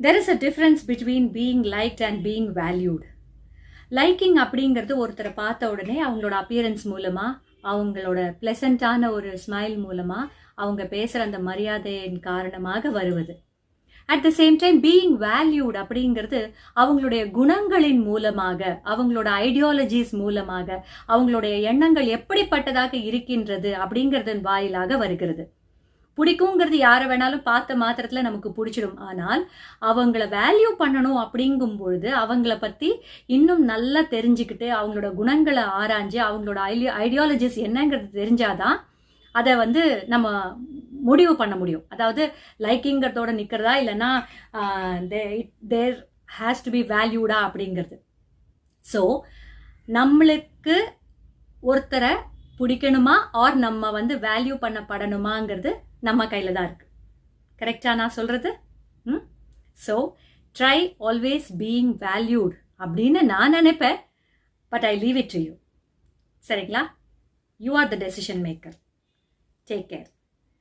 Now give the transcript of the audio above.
There is a difference between being liked and being valued. Liking அப்படிங்கிறது ஒருத்தரை பார்த்த உடனே அவங்களோட அப்பியரன்ஸ் மூலமாக, அவங்களோட பிளசண்டான ஒரு ஸ்மைல் மூலமாக, அவங்க பேசுகிற அந்த மரியாதையின் காரணமாக வருவது. At the same time being valued அப்படிங்கிறது அவங்களுடைய குணங்களின் மூலமாக, அவங்களோட ஐடியாலஜிஸ் மூலமாக, அவங்களுடைய எண்ணங்கள் எப்படிப்பட்டதாக இருக்கின்றது அப்படிங்கிறதன் வாயிலாக வருகிறது. பிடிக்குங்கிறது யாரை வேணாலும் பார்த்த மாத்திரத்தில் நமக்கு பிடிச்சிடும். ஆனால் அவங்கள வேல்யூ பண்ணணும் அப்படிங்கும் பொழுது அவங்கள பற்றி இன்னும் நல்லா தெரிஞ்சுக்கிட்டு, அவங்களோட குணங்களை ஆராய்ஞ்சு, அவங்களோட ஐடியாலஜிஸ் என்னங்கிறது தெரிஞ்சாதான் அதை நம்ம முடிவு பண்ண முடியும். அதாவது லைக்கிங்கிறதோட நிற்கிறதா இல்லைன்னா தேர் ஹேஸ் டு பி வேல்யூடா அப்படிங்கிறது. ஸோ நம்மளுக்கு ஒருத்தரை பிடிக்கணுமா ஆர் நம்ம வேல்யூ பண்ணப்படணுமாங்கிறது நம்ம கையில் தான் இருக்கு. கரெக்டா நான் சொல்றது? So try always being valued அப்படின்னு நான் நினைப்பேன். But I leave it to you. சரிங்களா? You are the decision maker. Take care.